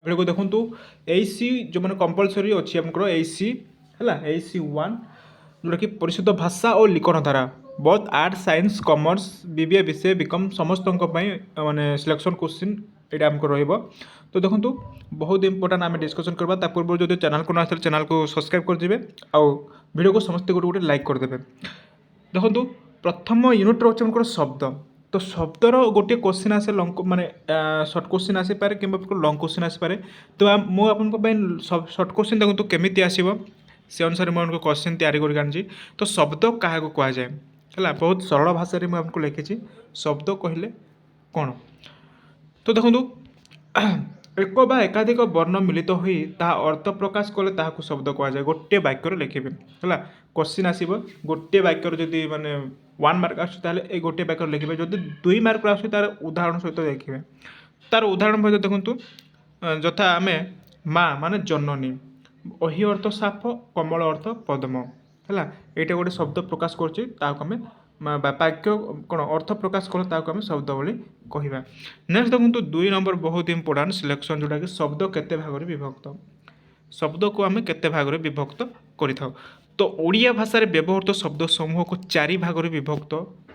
एटा को देखंतु एसी जो माने कंपलसरी अछि हमकर एसी हैला एसी 1 जोटा कि परिशुद्ध भाषा और लिखन धारा बहुत आर्ट साइंस कॉमर्स बीबीए विषय बिकम समस्त माने सिलेक्शन क्वेश्चन यहाँ आमको रहिबो। तो देखंतु बहुत इंपोर्टेंट आम डिस्कसन करबा ता पूर्व जो चैनल को ना चैनल को सब्सक्राइब कर दिबे आ वीडियो को समस्त गोटे गोटे लाइक कर देबे। देखंतु प्रथम यूनिट रोचे हमको शब्द तो शब्दर गोटे क्वेश्चन आसे लंग माने शॉर्ट क्वेश्चन आसी पारे किंबा लंग क्वेश्चन आसी पारे। तो मु आपन शॉर्ट क्वेश्चन देखंतु केमिति आसीबो से अनुसार मुझे क्वेश्चन तैयारी कर तो शब्द क्या कह जाए है बहुत सरल भाषा में आपको लिखी शब्द कहले कौन। तो देखो एक बा एकाधिक वर्ण मिलित हुई ता अर्थ प्रकाश कले ताकू शब्द कह जाए गोटे वाक्य लिखे है क्वेश्चन आसो गोटे वाक्य जदि माने 1 मार्क आसो गोटे वाक्य लिखे जदि 2 मार्क आसो तार उदाहरण सहित देखिए तार उदाहरण सहित देखूँ यथा आम माँ माने जननी अहि अर्थ साप कमल अर्थ पद्म है यहाँ गोटे शब्द प्रकाश करें वाक्य कौन अर्थ प्रकाश कले आम शब्द बोली कहवा। नेक्स्ट देखो 2 नंबर बहुत इंपोर्टेंट सिलेक्शन जोटा कि शब्द केते भाग में विभक्त शब्द को आम केते भाग में विभक्त कर तो ओडिया भाषा रे व्यवहृत शब्द समूह को 4 भाग में विभक्त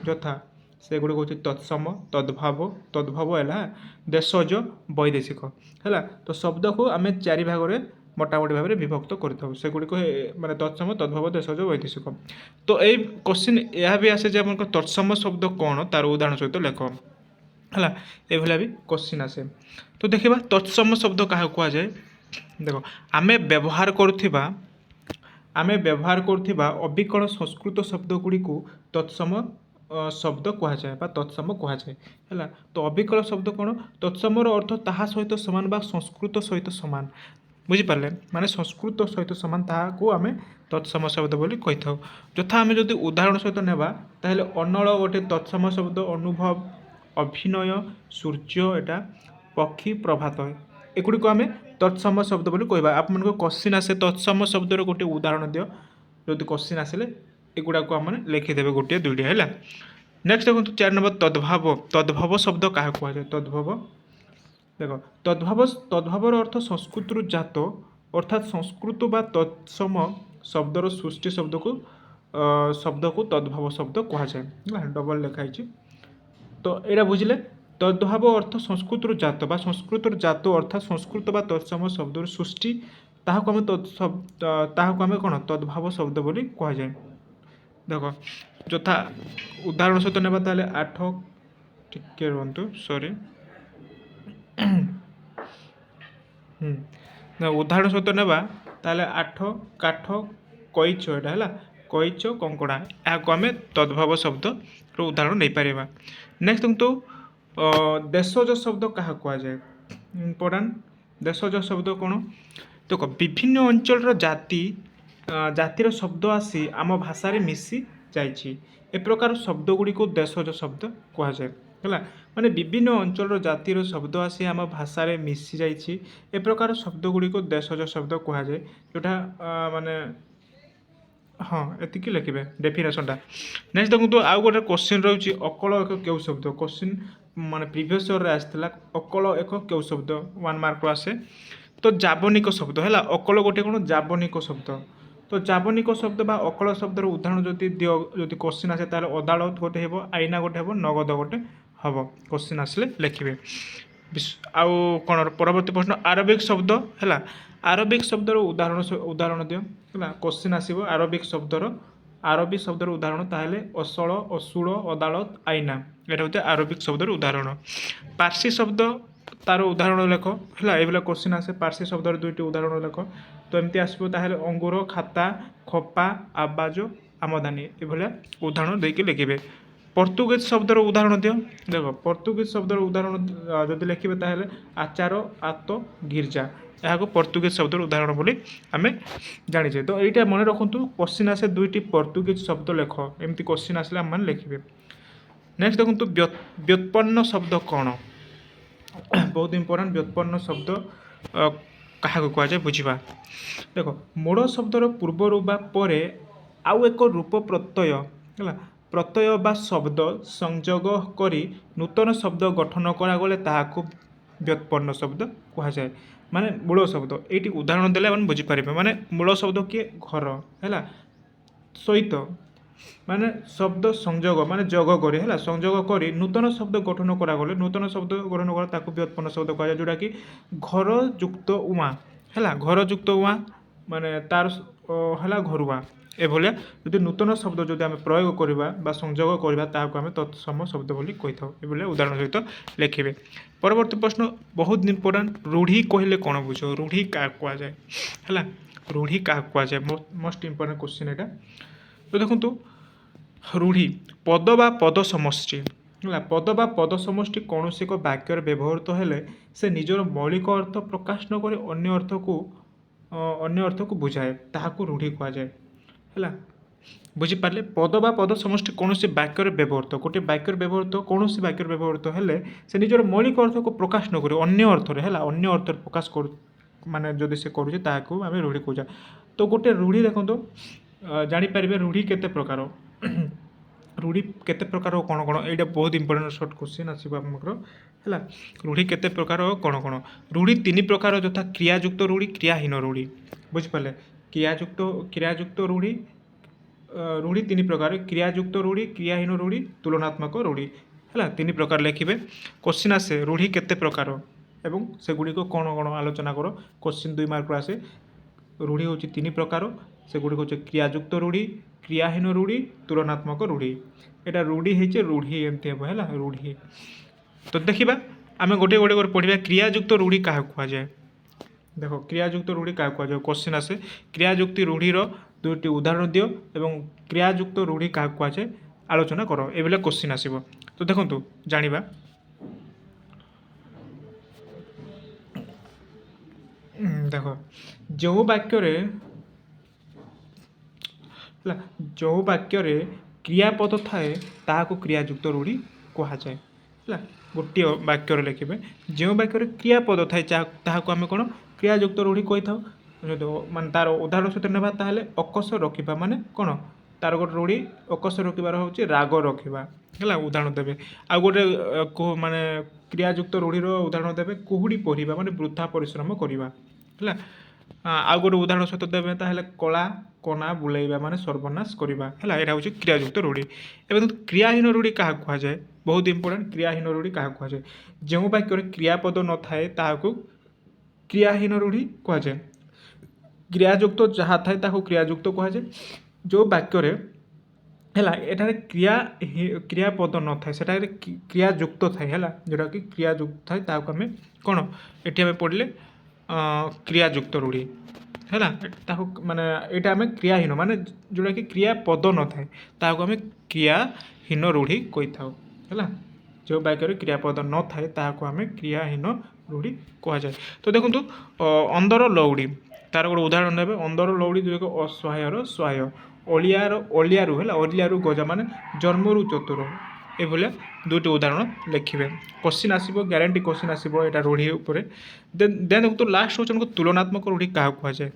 यथा से गुड़ कौन तत्सम तद्भाव तद्भव है देशज वैदेशिक है तो शब्द को आम 4 भाग में मोटामोटी भाव में विभक्त करगुड़िक माने तत्सम तद्भव देशज वैदेशिक। तो ये क्वेश्चन यह भी आसे तत्सम शब्द कौन तार उदाहरण सहित लेख है ये भी क्वेश्चन आसे। तो देखा तत्सम शब्द क्या कहुए देख आमे व्यवहार करुवा अविकल संस्कृत शब्द गुड़ी को तत्सम शब्द कहुए तत्सम कहुए है। तो अविकल शब्द कौन तत्समर अर्थ ताहा सहित सामान बा संस्कृत सहित सामान बुझिपारे माने संस्कृत सहित सामान ताहाको आम तत्सम शब्द बोली कही था। यथा आम जदि उदाहरण सहित नेबा ताहेले अनल गोटे तत्सम शब्द अनुभव अभिनय सूर्य एटा पक्षी प्रभात एगुड़ी आम तत्सम शब्द बोली कहबा। आप क्वेश्चन आसे तत्सम शब्दर गोटे उदाहरण दियो जदि क्वेश्चन आसिले एगुड़ा को आम लिखिदेवे गोटे 2टी है। नेक्स्ट देखो 4 नंबर तद्भाव तद्भव शब्द क्या कहुए तद्भव देख तद्भावर अर्थ संस्कृत जात अर्थात संस्कृत बा तत्सम शब्दर सृष्टि शब्द को तद्भाव शब्द कहुए डबल लिखाई। तो यहाँ बुझे तद्भाव अर्थ संस्कृत जात बा संस्कृत जात अर्थात संस्कृत बा तत्सम शब्दर सृष्टि ताहाको आम कौन तद्भाव शब्द बोली कहुए। देख यथा उदाहरण सहित नेबा ताले 8 टिके रुहतु सॉरी उदाहरण सहित नेबा ताले 8 काठ कईच एटा है कईच कंकड़ा यहाँ आम तद्भाव शब्द उदाहरण नहीं पारिबा। नेक्स्ट तो देशज शब्द क्या कहुए इम्पोर्टेंट देशज शब्द कौन देख विभिन्न अंचल जातिर शब्द आसी आम भाषा रे मिसी जाइछि ए प्रकार शब्द गुड़ी को देशज शब्द कहुए है माने विभिन्न अंचल जातिर शब्द आसी आम भाषा रे मिसी जाइछि ए प्रकार शब्द गुड़ी को देशज शब्द कहुए जोटा माने हाँ एतिकी लिखे डेफिनेशनटा। नेक्स्ट देखो आउ गोटे क्वेश्चन रही अकल एक क्यों शब्द क्वेश्चन माने प्रीवियस ईयर आसाला अकल एक क्यों शब्द 1 मार्क आसे। तो जाबनिक शब्द है अकल गोटे कौन जाबनिक शब्द तो जाबनिक शब्द बा अकल शब्दर उदाहरण जदि दियो जदि क्वेश्चन आसे तार अदालत गोटे हेबो आईना गोटे हेबो नगद गोटे हम क्वेश्चन आसले लिखे। आउ कौन परवर्ती प्रश्न आरबिक शब्द है आरबिक शब्दर उदाहरण दियो है क्वेश्चन आसो आरबिक शब्दर उदाहरण ताहले असल असूल अदालत आईना यहाँ होते आरबिक शब्दर उदाहरण। पार्सी शब्द तार उदाहरण लेख है ये क्वेश्चन आसे पार्सी शब्दर 2टी उदाहरण लेख। तो एमती आसो ताहले अंगूर खाता खपा आवाज आमदानी ये उदाहरण देके लिखे। पर्तुगीज शब्दर उदाहरण दियो देख पर्तुगीज शब्दर उदाहरण जदि लिखे ताहले आचार आत गिर्जा यहाँ पर्तुगीज शब्दर उदाहरण बोली आम जाचे। तो यहाँ मन रखु क्वेश्चन आसे 2टी पर्तुगीज शब्द लेख एमती क्वेश्चन आसले आम मैंने लिखे। नेक्स्ट देखो व्युत्पन्न शब्द कौन बहुत इंपोर्टेंट व्युत्पन्न शब्द क्या कहुए बुझा। देख मोड़ शब्दर पूर्वर बा परे आउ एक रूप प्रत्यय है प्रत्यय बा शब्द संयोग करी नूतन शब्द गठन करागले ताहाको व्युत्पन्न शब्द कहुए। ମାନେ ମୂଳ ଶବ୍ଦ ଏଇଠି ଉଦାହରଣ ଦେଲେ ଆମେ ବୁଝିପାରିବେ ମାନେ ମୂଳ ଶବ୍ଦ କିଏ ଘର ହେଲା ସହିତ ମାନେ ଶବ୍ଦ ସଂଯୋଗ ମାନେ ଯୋଗ କରି ହେଲା ସଂଯୋଗ କରି ନୂତନ ଶବ୍ଦ ଗଠନ କରାଗଲେ ନୂତନ ଶବ୍ଦ ଗଠନ କରା ତାକୁ ବ୍ୟୁତ୍ପନ୍ନ ଶବ୍ଦ କୁହାଯାଏ ଯେଉଁଟାକି ଘର ଯୁକ୍ତ ଉମା ହେଲା ଘର ଯୁକ୍ତ ଉମା ମାନେ ତାର ହେଲା ଘରୁଆ ଏଭଳିଆ ଯଦି ନୂତନ ଶବ୍ଦ ଯଦି ଆମେ ପ୍ରୟୋଗ କରିବା ବା ସଂଯୋଗ କରିବା ତାହାକୁ ଆମେ ତତ୍ସମ ଶବ୍ଦ ବୋଲି କହିଥାଉ ଏଭଳିଆ ଉଦାହରଣ ସହିତ ଲେଖିବେ। ପରବର୍ତ୍ତୀ ପ୍ରଶ୍ନ ବହୁତ ଇମ୍ପୋର୍ଟାଣ୍ଟ ରୂଢ଼ି କହିଲେ କ'ଣ ବୁଝ ରୂଢ଼ି କାହାକୁ କୁହାଯାଏ ହେଲା ରୂଢ଼ି କାହାକୁ କୁହାଯାଏ ମୋଷ୍ଟ ଇମ୍ପୋର୍ଟାଣ୍ଟ କ୍ୱେଶ୍ଚିନ୍ ଏଇଟା। ତ ଦେଖନ୍ତୁ ରୂଢ଼ି ପଦ ବା ପଦ ସମଷ୍ଟି ହେଲା ପଦ ବା ପଦ ସମଷ୍ଟି କୌଣସି ଏକ ବାକ୍ୟରେ ବ୍ୟବହୃତ ହେଲେ ସେ ନିଜର ମୌଳିକ ଅର୍ଥ ପ୍ରକାଶ ନ କରି ଅନ୍ୟ ଅର୍ଥକୁ ବୁଝାଏ ତାହାକୁ ରୂଢ଼ି କୁହାଯାଏ ହେଲା ବୁଝିପାରିଲେ ପଦ ବା ପଦ ସମଷ୍ଟି କୌଣସି ବାକ୍ୟରେ ବ୍ୟବହୃତ ଗୋଟିଏ ବାକ୍ୟରେ ବ୍ୟବହୃତ କୌଣସି ବାକ୍ୟରେ ବ୍ୟବହୃତ ହେଲେ ସେ ନିଜର ମୌଳିକ ଅର୍ଥକୁ ପ୍ରକାଶ ନ କରି ଅନ୍ୟ ଅର୍ଥରେ ହେଲା ଅନ୍ୟ ଅର୍ଥରେ ପ୍ରକାଶ କରୁ ମାନେ ଯଦି ସେ କରୁଛି ତାହାକୁ ଆମେ ରୂଢ଼ି କହୁଛେ। ତ ଗୋଟେ ରୂଢ଼ି ଦେଖନ୍ତୁ ଜାଣିପାରିବେ ରୂଢ଼ି କେତେ ପ୍ରକାର ରୂଢ଼ି କେତେ ପ୍ରକାର କ'ଣ କ'ଣ ଏଇଟା ବହୁତ ଇମ୍ପୋର୍ଟାଣ୍ଟ ସର୍ଟ କ୍ୱେଶ୍ଚିନ୍ ଆସିବ ଆପଣଙ୍କର ହେଲା ରୂଢ଼ି କେତେ ପ୍ରକାର କ'ଣ କ'ଣ ରୂଢ଼ି ତିନି ପ୍ରକାର ଯଥା କ୍ରିୟାଯୁକ୍ତ ରୂଢ଼ି କ୍ରିୟାହୀନ ରୂଢ଼ି ବୁଝିପାରିଲେ କ୍ରିୟାଯୁକ୍ତ ରୂଢ଼ି ରୂଢ଼ି ତିନି ପ୍ରକାର କ୍ରିୟାଯୁକ୍ତ ରୂଢ଼ି କ୍ରିୟାହୀନ ରୂଢ଼ି ତୁଳନାତ୍ମକ ରୂଢ଼ି ହେଲା ତିନି ପ୍ରକାର ଲେଖିବେ କ୍ୱେଶ୍ଚିନ୍ ଆସେ ରୂଢ଼ି କେତେ ପ୍ରକାର ଏବଂ ସେଗୁଡ଼ିକ କ'ଣ କ'ଣ ଆଲୋଚନା କର କ୍ୱେଶ୍ଚିନ୍ 2 ମାର୍କରୁ ଆସେ ରୂଢ଼ି ହେଉଛି ତିନି ପ୍ରକାର ସେଗୁଡ଼ିକ ହେଉଛି କ୍ରିୟାଯୁକ୍ତ ରୂଢ଼ି କ୍ରିୟାହୀନ ରୂଢ଼ି ତୁଳନାତ୍ମକ ରୂଢ଼ି ଏଇଟା ରୂଢ଼ି ହେଇଛି ରୂଢ଼ି ଏମିତି ହେବ ହେଲା ରୂଢ଼ି। ତ ଦେଖିବା ଆମେ ଗୋଟେ ଗୋଟେ କରି ପଢ଼ିବା କ୍ରିୟାଯୁକ୍ତ ରୂଢ଼ି କାହାକୁ କୁହାଯାଏ ଦେଖ କ୍ରିୟାଯୁକ୍ତ ରୂଢ଼ି କାହାକୁ କୁହାଯାଏ କ୍ୱେଶ୍ଚିନ୍ ଆସେ କ୍ରିୟାଯୁକ୍ତ ରୂଢ଼ିର ଦୁଇଟି ଉଦାହରଣ ଦିଅ ଏବଂ କ୍ରିୟାଯୁକ୍ତ ରୂଢ଼ି କାହାକୁ କୁହାଯାଏ ଆଲୋଚନା କର ଏଭଳିଆ କ୍ୱେଶ୍ଚିନ୍ ଆସିବ। ତ ଦେଖନ୍ତୁ ଜାଣିବା ଦେଖ ଯେଉଁ ବାକ୍ୟରେ ହେଲା ଯେଉଁ ବାକ୍ୟରେ କ୍ରିୟାପଦ ଥାଏ ତାହାକୁ କ୍ରିୟାଯୁକ୍ତ ରୂଢ଼ି କୁହାଯାଏ ହେଲା ଗୋଟିଏ ବାକ୍ୟରେ ଲେଖିବେ ଯେଉଁ ବାକ୍ୟରେ କ୍ରିୟାପଦ ଥାଏ ତାହାକୁ ଆମେ କ'ଣ କ୍ରିୟାଯୁକ୍ତ ରୂଢ଼ି କହିଥାଉ ଯଦି ମାନେ ତାର ଉଦାହରଣ ସହିତ ନେବା ତାହେଲେ ଅକସ ରଖିବା ମାନେ କ'ଣ ତାର ଗୋଟେ ରୂଢ଼ି ଅକସ ରଖିବାର ହେଉଛି ରାଗ ରଖିବା ହେଲା ଉଦାହରଣ ଦେବେ ଆଉ ଗୋଟେ ମାନେ କ୍ରିୟାଯୁକ୍ତ ରୂଢ଼ିର ଉଦାହରଣ ଦେବେ କୁହୁଡ଼ି ପଢ଼ିବା ମାନେ ବୃଥା ପରିଶ୍ରମ କରିବା ହେଲା ଆଉ ଗୋଟେ ଉଦାହରଣ ସହିତ ଦେବେ ତାହେଲେ କଳା କନା ବୁଲେଇବା ମାନେ ସର୍ବନାଶ କରିବା ହେଲା ଏଇଟା ହେଉଛି କ୍ରିୟାଯୁକ୍ତ ରୂଢ଼ି। ଏବଂ କ୍ରିୟାହୀନ ରୂଢ଼ି କାହାକୁ କୁହାଯାଏ ବହୁତ ଇମ୍ପୋର୍ଟାଣ୍ଟ କ୍ରିୟାହୀନ ରୂଢ଼ି କାହାକୁ କୁହାଯାଏ ଯେଉଁ ବାକ୍ୟରେ କ୍ରିୟାପଦ ନଥାଏ ତାହାକୁ କ୍ରିୟାହୀନ ରୂଢ଼ି କୁହାଯାଏ କ୍ରିୟାଯୁକ୍ତ ଯାହା ଥାଏ ତାହାକୁ କ୍ରିୟାଯୁକ୍ତ କୁହାଯାଏ ଯେଉଁ ବାକ୍ୟରେ ହେଲା ଏଠାରେ କ୍ରିୟାପଦ ନଥାଏ ସେଠାରେ କ୍ରିୟାଯୁକ୍ତ ଥାଏ ହେଲା ଯେଉଁଟାକି କ୍ରିୟାଯୁକ୍ତ ଥାଏ ତାହାକୁ ଆମେ କ'ଣ ଏଠି ଆମେ ପଢ଼ିଲେ କ୍ରିୟାଯୁକ୍ତ ରୂଢ଼ି ହେଲା ତାକୁ ମାନେ ଏଇଟା ଆମେ କ୍ରିୟାହୀନ ମାନେ ଯେଉଁଟାକି କ୍ରିୟାପଦ ନଥାଏ ତାହାକୁ ଆମେ କ୍ରିୟାହୀନ ରୂଢ଼ି କହିଥାଉ ହେଲା ଯେଉଁ ବାକ୍ୟରେ କ୍ରିୟାପଦ ନଥାଏ ତାହାକୁ ଆମେ କ୍ରିୟାହୀନ ରୂଢ଼ି କୁହାଯାଏ। ତ ଦେଖନ୍ତୁ ଅନ୍ଦର ଲଉଡ଼ି ତାର ଗୋଟେ ଉଦାହରଣ ନେବେ ଅନ୍ଦର ଲଉଡ଼ି ଯେଉଁଟାକି ଅସହାୟର ସହାୟ ଅଳିଆରୁ ହେଲା ଅଲିଆରୁ ଗଜା ମାନେ ଜନ୍ମରୁ ଚତୁର ଏଭଳିଆ ଦୁଇଟି ଉଦାହରଣ ଲେଖିବେ କ୍ୱେଶ୍ଚିନ୍ ଆସିବ ଗ୍ୟାରେଣ୍ଟି କ୍ୱେଶ୍ଚିନ୍ ଆସିବ ଏଇଟା ରୂଢ଼ି ଉପରେ ଦେନ୍ ଦେଖନ୍ତୁ ଲାଷ୍ଟ ହେଉଛି ତୁଳନାତ୍ମକ ରୂଢ଼ି କାହାକୁ କୁହାଯାଏ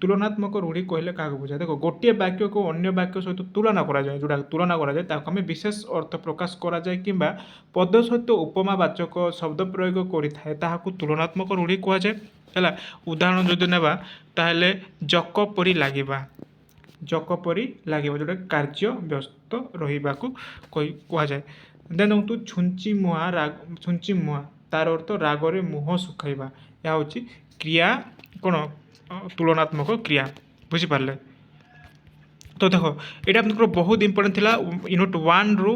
ତୁଳନାତ୍ମକ ରୂଢ଼ି କହିଲେ କାହାକୁ ବୁଝାଏ ଦେଖ ଗୋଟିଏ ବାକ୍ୟକୁ ଅନ୍ୟ ବାକ୍ୟ ସହିତ ତୁଳନା କରାଯାଏ ଯେଉଁଟା ତୁଳନା କରାଯାଏ ତାକୁ ଆମେ ବିଶେଷ ଅର୍ଥ ପ୍ରକାଶ କରାଯାଏ କିମ୍ବା ପଦ ସହିତ ଉପମାବାଚକ ଶବ୍ଦ ପ୍ରୟୋଗ କରିଥାଏ ତାହାକୁ ତୁଳନାତ୍ମକ ରୂଢ଼ି କୁହାଯାଏ ହେଲା ଉଦାହରଣ ଯଦି ନେବା ତାହେଲେ ଜକ ପରି ଲାଗିବା ଯେଉଁଟା କାର୍ଯ୍ୟ ବ୍ୟସ୍ତ ରହିବାକୁ କୁହାଯାଏ। ଦେନ୍ ଦେଖନ୍ତୁ ଛୁଞ୍ଚି ମୁହାଁ ତାର ଅର୍ଥ ରାଗରେ ମୁହଁ ଶୁଖାଇବା ଏହା ହେଉଛି କ୍ରିୟା କ'ଣ ତୁଳନାତ୍ମକ କ୍ରିୟା ବୁଝିପାରିଲେ। ତ ଦେଖ ଏଇଟା ଆପଣଙ୍କର ବହୁତ ଇମ୍ପୋର୍ଟାଣ୍ଟ ଥିଲା ୟୁନିଟ୍ 1ରୁ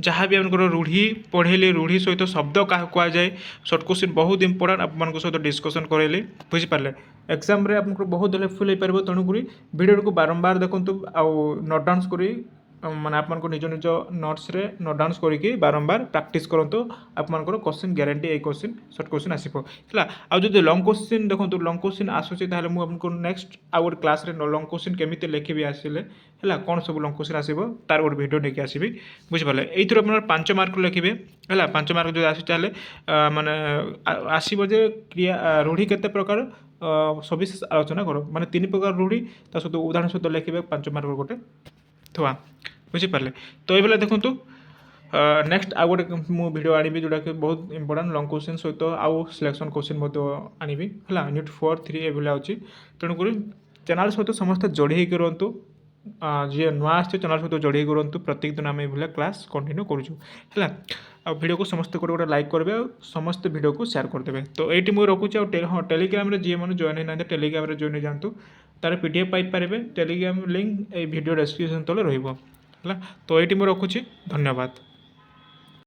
ଯାହା ବି ଆପଣଙ୍କର ରୂଢ଼ି ପଢ଼େଇଲେ ରୂଢ଼ି ସହିତ ଶବ୍ଦ କାହାକୁ କୁହାଯାଏ ସର୍ଟ କ୍ୱେଶ୍ଚିନ୍ ବହୁତ ଇମ୍ପୋର୍ଟାଣ୍ଟ ଆପଣଙ୍କ ସହିତ ଡିସ୍କସନ୍ କରେଇଲି ବୁଝିପାରିଲେ ଏକ୍ଜାମ୍ରେ ଆପଣଙ୍କର ବହୁତ ହେଲ୍ପଫୁଲ୍ ହେଇପାରିବ ତେଣୁକରି ଭିଡ଼ିଓକୁ ବାରମ୍ବାର ଦେଖନ୍ତୁ ଆଉ ନୋଟ୍ ଡାଉନ୍ସ କରି ମାନେ ଆପଣଙ୍କୁ ନିଜ ନୋଟ୍ସରେ ନୋଟ୍ ଡାଉନ୍ସ କରିକି ବାରମ୍ବାର ପ୍ରାକ୍ଟିସ୍ କରନ୍ତୁ ଆପଣଙ୍କର କ୍ୱେଶ୍ଚିନ୍ ଗ୍ୟାରେଣ୍ଟି ଏଇ କ୍ୱେଶ୍ଚିନ୍ ସର୍ଟ କ୍ୱେଶ୍ଚିନ୍ ଆସିବ ହେଲା। ଆଉ ଯଦି ଲଙ୍ଗ୍ କ୍ୱେଶ୍ଚିନ୍ ଦେଖନ୍ତୁ ଲଙ୍ଗ୍ କ୍ୱେଶ୍ଚିନ୍ ଆସୁଛି ତାହେଲେ ମୁଁ ଆପଣଙ୍କୁ ନେକ୍ସଟ ଆଉ ଗୋଟେ କ୍ଲାସ୍ରେ ଲଙ୍ଗ୍ କ୍ୱେଶ୍ଚିନ୍ କେମିତି ଲେଖିବି ଆସିଲେ ହେଲା କ'ଣ ସବୁ ଲଙ୍ଗ୍ କ୍ୱେଶ୍ଚିନ୍ ଆସିବ ତାର ଗୋଟେ ଭିଡ଼ିଓ ନେଇକି ଆସିବି ବୁଝିପାରିଲେ। ଏଇଥିରୁ ଆପଣଙ୍କର 5 ମାର୍କ ଲେଖିବେ ହେଲା 5 ମାର୍କ ଯଦି ଆସୁଛି ତାହେଲେ ମାନେ ଆସିବ ଯେ ରୂଢ଼ି କେତେ ପ୍ରକାର ସବିଶେଷ ଆଲୋଚନା କର ମାନେ 3 ପ୍ରକାର ରୂଢ଼ି ତା ସହିତ ଉଦାହରଣ ସହିତ ଲେଖିବେ 5 ମାର୍କ ଗୋଟେ ଥୁଆ ବୁଝିପାରିଲେ। ତ ଏଇଭଳିଆ ଦେଖନ୍ତୁ नेक्स्ट आउ गोटे मु वीडियो आनी जोटा कि बहुत इंपोर्टेंट लॉन्ग क्वेश्चन सहित आउ सिलेक्शन क्वेश्चन आनी है यूनिट 4 3 एभलिया अच्छी तेणुक चैनल सहित समस्त जोड़ी होकर रुहतु जी नुआ आसছে चैनल सहित जोड़ी होकर रुहतु प्रत्येक दिन आम ये क्लास कंटिन्यू करूँ है आ वीडियो को समस्त गोटे गोटे लाइक करेंगे और समस्त वीडियो को शेयर करदेवे तो ये मुझे रखुच्छे हाँ टेलीग्राम जी मैंने जॉइन होना टेलीग्राम जॉइन हो जातु तार पीडीएफ पाइपर टेलीग्राम लिंक ये वीडियो डिस्क्रिप्शन तले रहा तो ये मुझे रखुच्छे धन्यवाद।